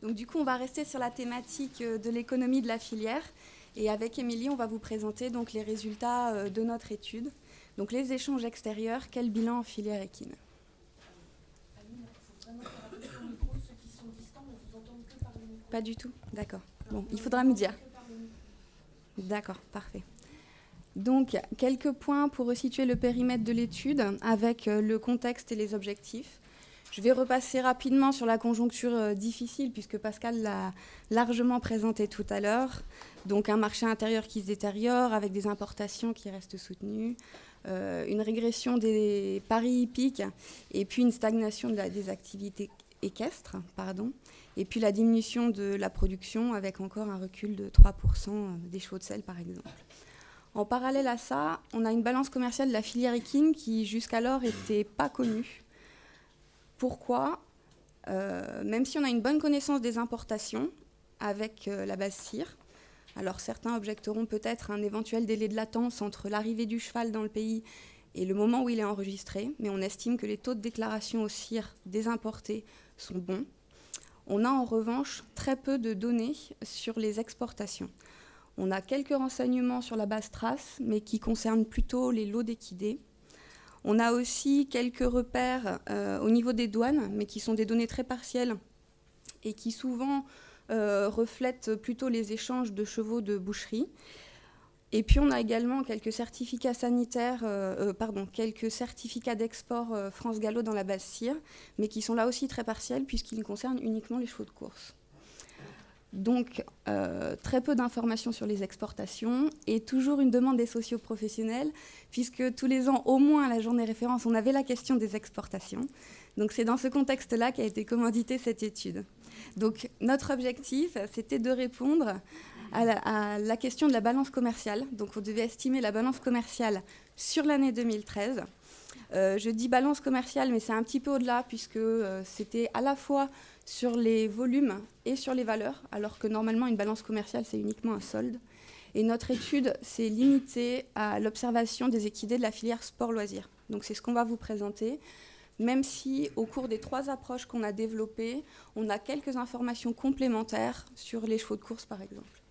Donc du coup, on va rester sur la thématique de l'économie de la filière. Et avec Émilie, on va vous présenter donc les résultats de notre étude. Donc les échanges extérieurs, quel bilan en filière équine? Pas du tout? D'accord. Bon, il faudra me dire. D'accord, parfait. Donc, quelques points pour resituer le périmètre de l'étude avec le contexte et les objectifs. Je vais repasser rapidement sur la conjoncture difficile puisque Pascal l'a largement présenté tout à l'heure. Donc, un marché intérieur qui se détériore avec des importations qui restent soutenues, une régression des paris hippiques et puis une stagnation des activités équestres, et puis la diminution de la production avec encore un recul de 3% des chevaux de selle, par exemple. En parallèle à ça, on a une balance commerciale de la filière équine qui jusqu'alors n'était pas connue. Pourquoi ? Même si on a une bonne connaissance des importations avec la base cire, alors certains objecteront peut-être un éventuel délai de latence entre l'arrivée du cheval dans le pays et le moment où il est enregistré, mais on estime que les taux de déclaration au cire des importés sont bons. On a en revanche très peu de données sur les exportations. On a quelques renseignements sur la base trace, mais qui concernent plutôt les lots d'équidés. On a aussi quelques repères au niveau des douanes, mais qui sont des données très partielles et qui souvent reflètent plutôt les échanges de chevaux de boucherie. Et puis on a également quelques certificats sanitaires, quelques certificats d'export France Gallo dans la base cire, mais qui sont là aussi très partiels puisqu'ils concernent uniquement les chevaux de course. Donc, très peu d'informations sur les exportations et toujours une demande des socioprofessionnels, puisque tous les ans, au moins à la journée référence, on avait la question des exportations. Donc, c'est dans ce contexte-là qu'a été commanditée cette étude. Donc, notre objectif, c'était de répondre à la question de la balance commerciale. Donc, on devait estimer la balance commerciale sur l'année 2013. Je dis balance commerciale, mais c'est un petit peu au-delà, puisque c'était à la fois sur les volumes et sur les valeurs, alors que normalement, une balance commerciale, c'est uniquement un solde. Et notre étude s'est limitée à l'observation des équidés de la filière sport-loisirs. Donc, c'est ce qu'on va vous présenter, même si, au cours des 3 approches qu'on a développées, on a quelques informations complémentaires sur les chevaux de course, par exemple.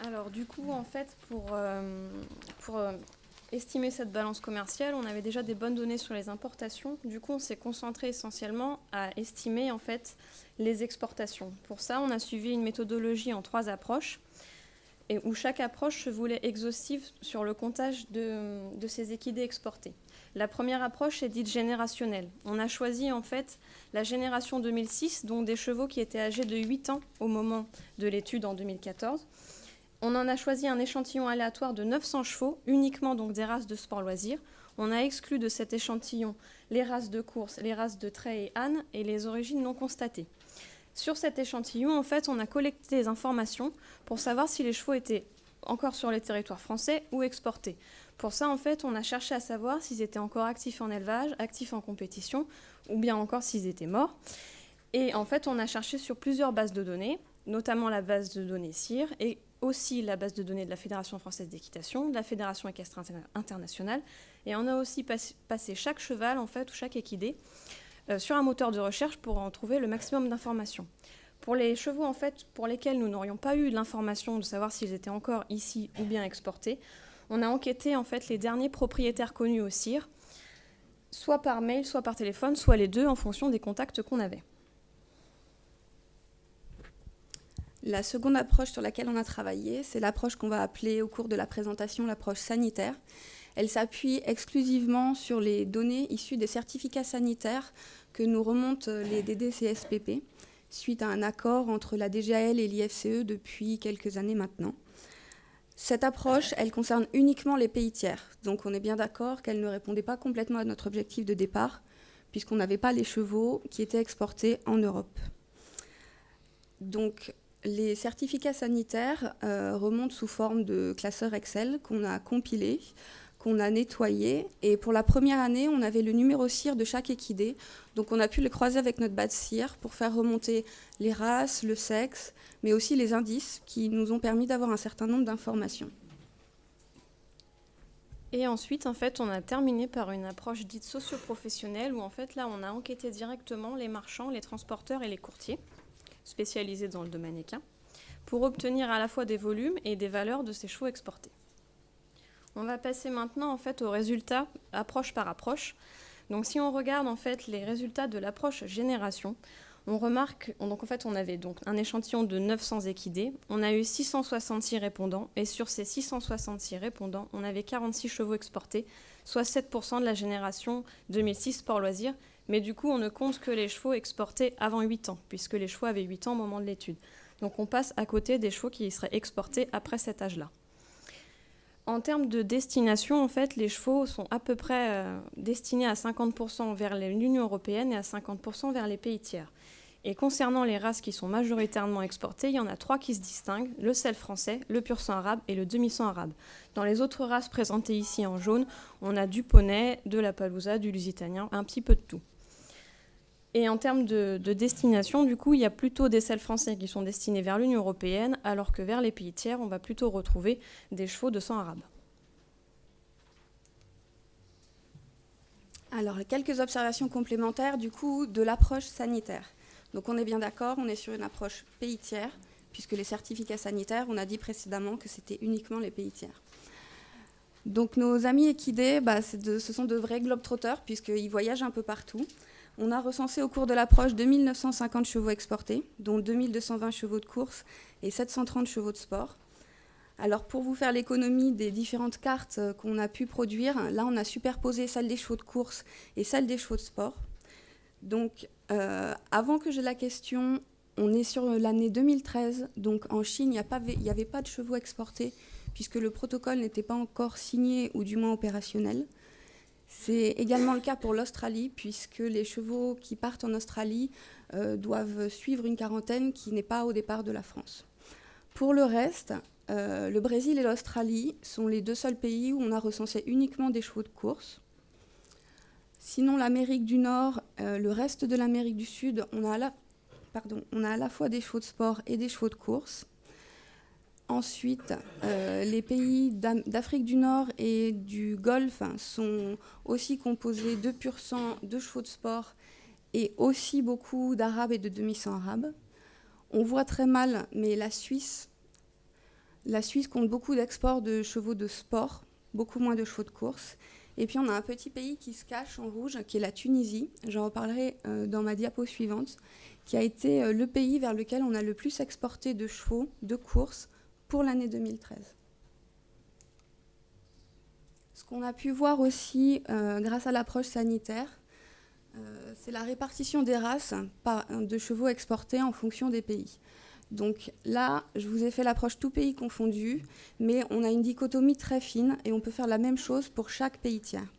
Alors, du coup, en fait, pour estimer cette balance commerciale, on avait déjà des bonnes données sur les importations. Du coup, on s'est concentré essentiellement à estimer, en fait, les exportations. Pour ça, on a suivi une méthodologie en 3 approches, et où chaque approche se voulait exhaustive sur le comptage de ces équidés exportés. La première approche est dite générationnelle. On a choisi, en fait, la génération 2006, donc des chevaux qui étaient âgés de 8 ans au moment de l'étude en 2014. On en a choisi un échantillon aléatoire de 900 chevaux, uniquement donc des races de sport-loisirs. On a exclu de cet échantillon les races de course, les races de trait et âne et les origines non constatées. Sur cet échantillon, en fait, on a collecté des informations pour savoir si les chevaux étaient encore sur les territoires français ou exportés. Pour ça, en fait, on a cherché à savoir s'ils étaient encore actifs en élevage, actifs en compétition, ou bien encore s'ils étaient morts. Et en fait, on a cherché sur plusieurs bases de données, notamment la base de données CIR et aussi la base de données de la Fédération française d'équitation, de la Fédération équestre internationale. Et on a aussi passé chaque cheval, en fait, ou chaque équidé, sur un moteur de recherche pour en trouver le maximum d'informations. Pour les chevaux, en fait, pour lesquels nous n'aurions pas eu l'information de savoir s'ils étaient encore ici ou bien exportés, on a enquêté, en fait, les derniers propriétaires connus au CIR, soit par mail, soit par téléphone, soit les deux, en fonction des contacts qu'on avait. La seconde approche sur laquelle on a travaillé, c'est l'approche qu'on va appeler au cours de la présentation l'approche sanitaire. Elle s'appuie exclusivement sur les données issues des certificats sanitaires que nous remontent les DDCSPP, suite à un accord entre la DGAL et l'IFCE depuis quelques années maintenant. Cette approche, elle concerne uniquement les pays tiers. Donc on est bien d'accord qu'elle ne répondait pas complètement à notre objectif de départ, puisqu'on n'avait pas les chevaux qui étaient exportés en Europe. Donc, les certificats sanitaires remontent sous forme de classeurs Excel qu'on a compilés, qu'on a nettoyés. Et pour la première année, on avait le numéro CIR de chaque équidé. Donc on a pu le croiser avec notre base CIR pour faire remonter les races, le sexe, mais aussi les indices qui nous ont permis d'avoir un certain nombre d'informations. Et ensuite, en fait, on a terminé par une approche dite socio-professionnelle où, en fait, là, on a enquêté directement les marchands, les transporteurs et les courtiers spécialisés dans le domaine équin pour obtenir à la fois des volumes et des valeurs de ces chevaux exportés. On va passer maintenant, en fait, aux résultats approche par approche. Donc, si on regarde, en fait, les résultats de l'approche génération, on remarque, donc en fait, on avait donc un échantillon de 900 équidés, on a eu 666 répondants, et sur ces 666 répondants, on avait 46 chevaux exportés, soit 7% de la génération 2006 sport loisirs, mais du coup, on ne compte que les chevaux exportés avant 8 ans, puisque les chevaux avaient 8 ans au moment de l'étude. Donc, on passe à côté des chevaux qui seraient exportés après cet âge-là. En termes de destination, en fait, les chevaux sont à peu près destinés à 50% vers l'Union européenne et à 50% vers les pays tiers. Et concernant les races qui sont majoritairement exportées, il y en a 3 qui se distinguent, le sel français, le pur sang arabe et le demi-sang arabe. Dans les autres races présentées ici en jaune, on a du poney, de la palousa, du lusitanien, un petit peu de tout. Et en termes de destination, du coup, il y a plutôt des sels français qui sont destinés vers l'Union européenne, alors que vers les pays tiers, on va plutôt retrouver des chevaux de sang arabe. Alors, quelques observations complémentaires du coup de l'approche sanitaire. Donc on est bien d'accord, on est sur une approche pays tiers, puisque les certificats sanitaires, on a dit précédemment que c'était uniquement les pays tiers. Donc nos amis équidés, ce sont de vrais globetrotters, puisqu'ils voyagent un peu partout. On a recensé au cours de l'approche 2950 chevaux exportés, dont 2220 chevaux de course et 730 chevaux de sport. Alors pour vous faire l'économie des différentes cartes qu'on a pu produire, là on a superposé celle des chevaux de course et celle des chevaux de sport. Donc avant que j'ai la question, on est sur l'année 2013, donc en Chine il n'y avait pas de chevaux exportés puisque le protocole n'était pas encore signé ou du moins opérationnel. C'est également le cas pour l'Australie, puisque les chevaux qui partent en Australie doivent suivre une quarantaine qui n'est pas au départ de la France. Pour le reste, le Brésil et l'Australie sont les 2 seuls pays où on a recensé uniquement des chevaux de course. Sinon, l'Amérique du Nord, le reste de l'Amérique du Sud, on a à la fois des chevaux de sport et des chevaux de course. Ensuite, les pays d'Afrique du Nord et du Golfe sont aussi composés de pur sang, de chevaux de sport et aussi beaucoup d'Arabes et de demi-sang arabes. On voit très mal, mais la Suisse compte beaucoup d'exports de chevaux de sport, beaucoup moins de chevaux de course. Et puis on a un petit pays qui se cache en rouge, qui est la Tunisie. J'en reparlerai dans ma diapo suivante, qui a été le pays vers lequel on a le plus exporté de chevaux de course pour l'année 2013. Ce qu'on a pu voir aussi grâce à l'approche sanitaire, c'est la répartition des races de chevaux exportés en fonction des pays. Donc là, je vous ai fait l'approche tout pays confondu, mais on a une dichotomie très fine et on peut faire la même chose pour chaque pays tiers.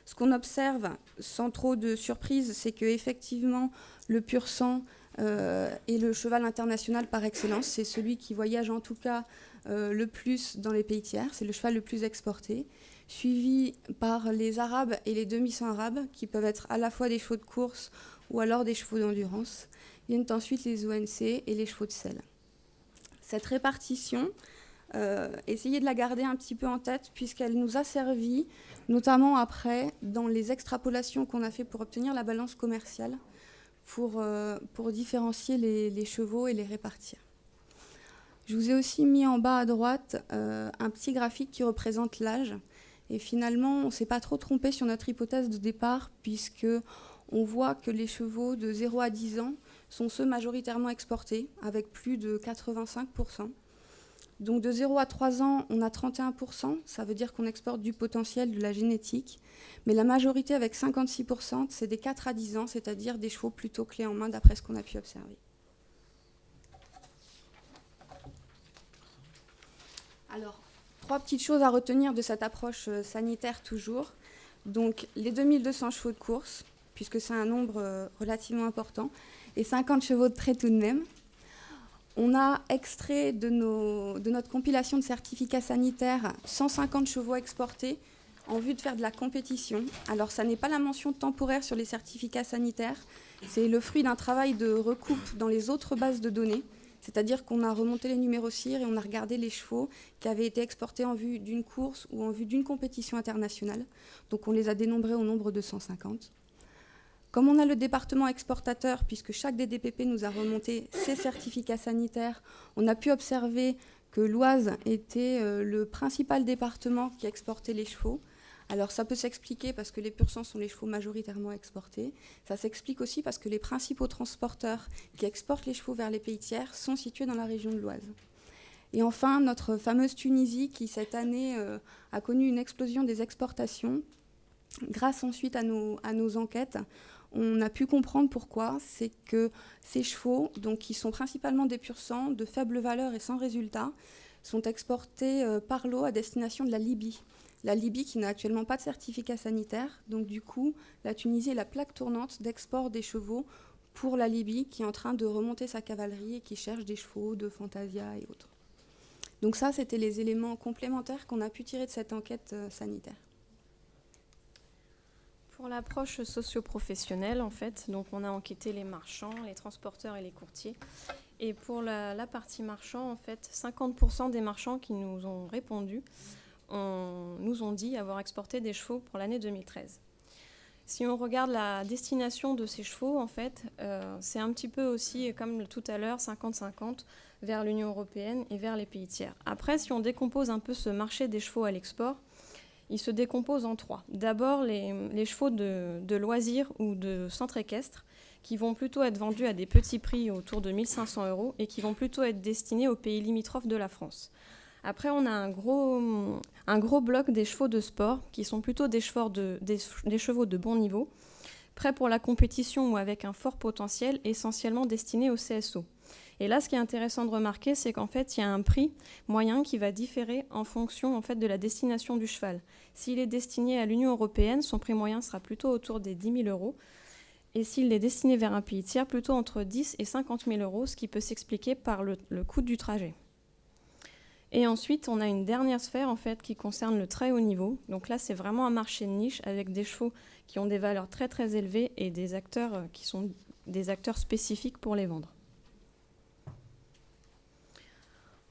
Ce qu'on observe, sans trop de surprise, c'est qu'effectivement, le pur sang est le cheval international par excellence. C'est celui qui voyage en tout cas le plus dans les pays tiers. C'est le cheval le plus exporté, suivi par les Arabes et les demi-sang arabes, qui peuvent être à la fois des chevaux de course ou alors des chevaux d'endurance. Viennent ensuite les ONC et les chevaux de selle. Cette répartition, essayez de la garder un petit peu en tête, puisqu'elle nous a servi, notamment après, dans les extrapolations qu'on a fait pour obtenir la balance commerciale, pour différencier les chevaux et les répartir. Je vous ai aussi mis en bas à droite un petit graphique qui représente l'âge. Et finalement, on ne s'est pas trop trompé sur notre hypothèse de départ, puisqu'on voit que les chevaux de 0 à 10 ans sont ceux majoritairement exportés, avec plus de 85%. Donc de 0 à 3 ans, on a 31%, ça veut dire qu'on exporte du potentiel, de la génétique. Mais la majorité, avec 56%, c'est des 4 à 10 ans, c'est-à-dire des chevaux plutôt clés en main, d'après ce qu'on a pu observer. Alors, 3 petites choses à retenir de cette approche sanitaire toujours. Donc les 2200 chevaux de course, puisque c'est un nombre relativement important, et 50 chevaux de trait tout de même. On a extrait de notre compilation de certificats sanitaires 150 chevaux exportés en vue de faire de la compétition. Alors ça n'est pas la mention temporaire sur les certificats sanitaires, c'est le fruit d'un travail de recoupe dans les autres bases de données. C'est-à-dire qu'on a remonté les numéros CIR et on a regardé les chevaux qui avaient été exportés en vue d'une course ou en vue d'une compétition internationale. Donc on les a dénombrés au nombre de 150. Comme on a le département exportateur, puisque chaque DDPP nous a remonté ses certificats sanitaires, on a pu observer que l'Oise était le principal département qui exportait les chevaux. Alors ça peut s'expliquer parce que les pur-sang sont les chevaux majoritairement exportés. Ça s'explique aussi parce que les principaux transporteurs qui exportent les chevaux vers les pays tiers sont situés dans la région de l'Oise. Et enfin, notre fameuse Tunisie qui cette année a connu une explosion des exportations. Grâce ensuite à nos enquêtes, on a pu comprendre pourquoi. C'est que ces chevaux, donc, qui sont principalement des pur-sang, de faible valeur et sans résultat, sont exportés par lot à destination de la Libye. La Libye qui n'a actuellement pas de certificat sanitaire. Donc du coup, la Tunisie est la plaque tournante d'export des chevaux pour la Libye qui est en train de remonter sa cavalerie et qui cherche des chevaux de Fantasia et autres. Donc ça, c'était les éléments complémentaires qu'on a pu tirer de cette enquête sanitaire. Pour l'approche socio-professionnelle, en fait, donc on a enquêté les marchands, les transporteurs et les courtiers. Et pour la partie marchand, en fait, 50% des marchands qui nous ont répondu nous ont dit avoir exporté des chevaux pour l'année 2013. Si on regarde la destination de ces chevaux, en fait, c'est un petit peu aussi, comme tout à l'heure, 50-50 vers l'Union européenne et vers les pays tiers. Après, si on décompose un peu ce marché des chevaux à l'export, il se décompose en trois. D'abord, les chevaux de loisirs ou de centre équestre qui vont plutôt être vendus à des petits prix autour de 1 500 € et qui vont plutôt être destinés aux pays limitrophes de la France. Après, on a un gros bloc des chevaux de sport qui sont plutôt des chevaux de bon niveau, prêts pour la compétition ou avec un fort potentiel, essentiellement destinés au CSO. Et là, ce qui est intéressant de remarquer, c'est qu'en fait, il y a un prix moyen qui va différer en fonction en fait, de la destination du cheval. S'il est destiné à l'Union européenne, son prix moyen sera plutôt autour des 10 000 €. Et s'il est destiné vers un pays tiers, plutôt entre 10 et 50 000 €, ce qui peut s'expliquer par le coût du trajet. Et ensuite, on a une dernière sphère en fait, qui concerne le très haut niveau. Donc là, c'est vraiment un marché de niche avec des chevaux qui ont des valeurs très très élevées et des acteurs qui sont des acteurs spécifiques pour les vendre.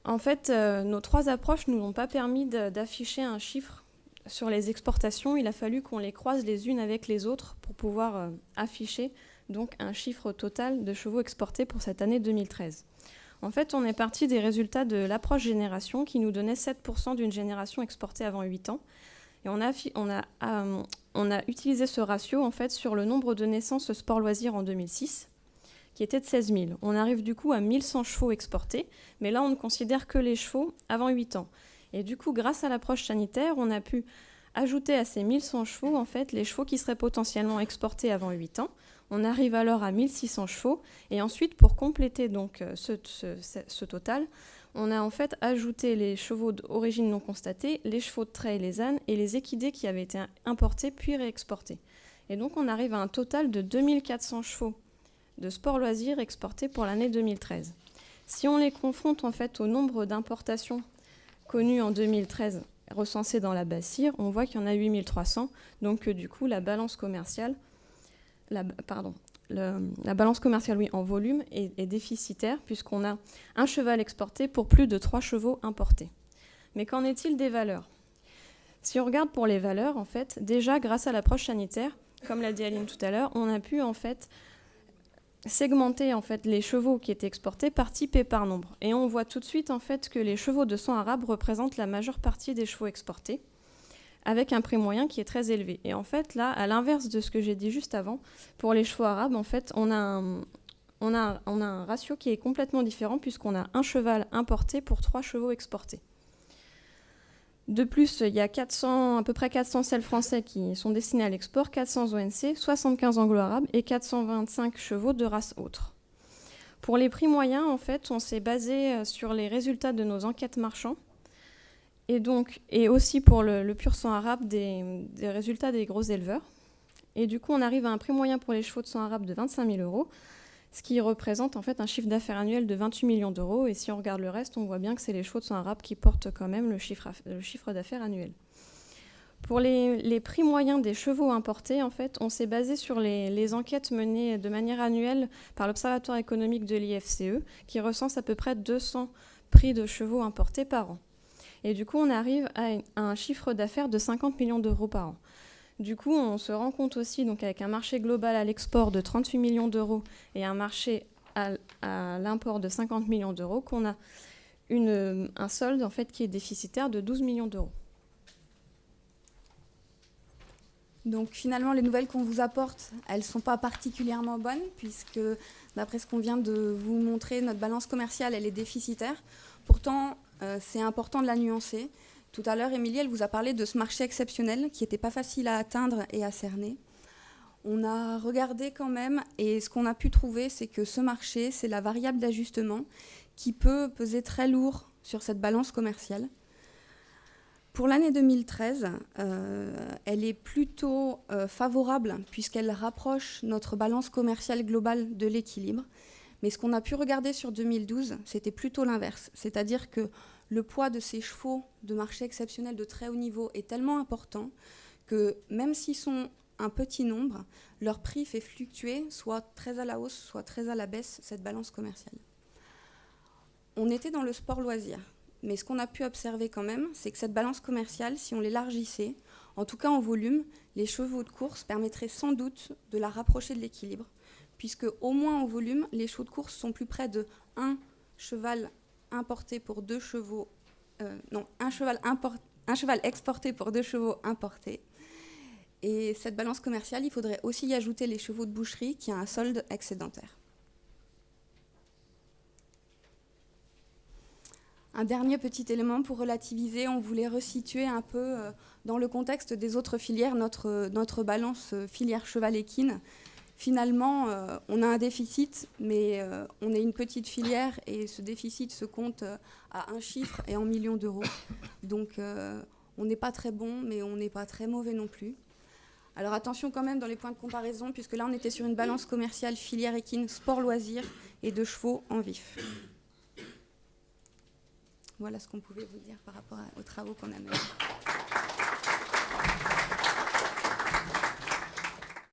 En fait, nos trois approches ne nous ont pas permis d'afficher un chiffre sur les exportations. Il a fallu qu'on les croise les unes avec les autres pour pouvoir afficher donc, un chiffre total de chevaux exportés pour cette année 2013. En fait, on est parti des résultats de l'approche génération qui nous donnait 7% d'une génération exportée avant 8 ans. Et on a utilisé ce ratio en fait, sur le nombre de naissances sport-loisirs en 2006, qui était de 16 000. On arrive du coup à 1100 chevaux exportés, mais là, on ne considère que les chevaux avant 8 ans. Et du coup, grâce à l'approche sanitaire, on a pu ajouter à ces 1100 chevaux, en fait, les chevaux qui seraient potentiellement exportés avant 8 ans. On arrive alors à 1600 chevaux. Et ensuite, pour compléter donc, ce total, on a en fait ajouté les chevaux d'origine non constatée, les chevaux de trait et les ânes, et les équidés qui avaient été importés puis réexportés. Et donc, on arrive à un total de 2400 chevaux de sport-loisirs exportés pour l'année 2013. Si on les confronte en fait au nombre d'importations connues en 2013 recensées dans la BACIR, on voit qu'il y en a 8300, donc du coup la balance commerciale, la balance commerciale oui, en volume est déficitaire puisqu'on a un cheval exporté pour plus de 3 chevaux importés. Mais qu'en est-il des valeurs ? Si on regarde pour les valeurs, en fait, déjà grâce à l'approche sanitaire, comme l'a dit Aline tout à l'heure, on a pu en fait segmenter en fait, les chevaux qui étaient exportés par type et par nombre. Et on voit tout de suite en fait, que les chevaux de sang arabe représentent la majeure partie des chevaux exportés, avec un prix moyen qui est très élevé. Et en fait, là, à l'inverse de ce que j'ai dit juste avant, pour les chevaux arabes, en fait, on a un ratio qui est complètement différent puisqu'on a un cheval importé pour 3 chevaux exportés. De plus, il y a à peu près 400 selles français qui sont destinés à l'export, 400 ONC, 75 anglo-arabes et 425 chevaux de race autre. Pour les prix moyens, en fait, on s'est basé sur les résultats de nos enquêtes marchands et aussi pour le pur sang arabe des résultats des gros éleveurs. Et du coup, on arrive à un prix moyen pour les chevaux de sang arabe de 25 000 €, ce qui représente en fait un chiffre d'affaires annuel de 28 millions d'euros. Et si on regarde le reste, on voit bien que c'est les chevaux de sang arabe qui portent quand même le chiffre d'affaires annuel. Pour les prix moyens des chevaux importés, en fait, on s'est basé sur les enquêtes menées de manière annuelle par l'Observatoire économique de l'IFCE, qui recense à peu près 200 prix de chevaux importés par an. Et du coup, on arrive à un chiffre d'affaires de 50 millions d'euros par an. Du coup, on se rend compte aussi, donc, avec un marché global à l'export de 38 millions d'euros et un marché à l'import de 50 millions d'euros, qu'on a un solde en fait, qui est déficitaire de 12 millions d'euros. Donc finalement, les nouvelles qu'on vous apporte, elles ne sont pas particulièrement bonnes, puisque d'après ce qu'on vient de vous montrer, notre balance commerciale, elle est déficitaire. Pourtant, c'est important de la nuancer. Tout à l'heure, Émilie, elle vous a parlé de ce marché exceptionnel qui n'était pas facile à atteindre et à cerner. On a regardé quand même, et ce qu'on a pu trouver, c'est que ce marché, c'est la variable d'ajustement qui peut peser très lourd sur cette balance commerciale. Pour l'année 2013, elle est plutôt favorable puisqu'elle rapproche notre balance commerciale globale de l'équilibre. Mais ce qu'on a pu regarder sur 2012, c'était plutôt l'inverse. C'est-à-dire que le poids de ces chevaux de marché exceptionnel de très haut niveau est tellement important que même s'ils sont un petit nombre, leur prix fait fluctuer, soit très à la hausse, soit très à la baisse, cette balance commerciale. On était dans le sport loisir. Mais ce qu'on a pu observer quand même, c'est que cette balance commerciale, si on l'élargissait, en tout cas en volume, les chevaux de course permettraient sans doute de la rapprocher de l'équilibre, puisque au moins en volume, les chevaux de course sont plus près de un cheval importé pour 2 chevaux, un cheval exporté pour 2 chevaux importés. Et cette balance commerciale, il faudrait aussi y ajouter les chevaux de boucherie qui a un solde excédentaire. Un dernier petit élément pour relativiser, on voulait resituer un peu dans le contexte des autres filières notre balance filière cheval équine. Finalement, on a un déficit, mais on est une petite filière et ce déficit se compte à un chiffre et en millions d'euros. Donc on n'est pas très bon, mais on n'est pas très mauvais non plus. Alors attention quand même dans les points de comparaison, puisque là on était sur une balance commerciale filière équine, sport loisir et de chevaux en vif. Voilà ce qu'on pouvait vous dire par rapport aux travaux qu'on a menés.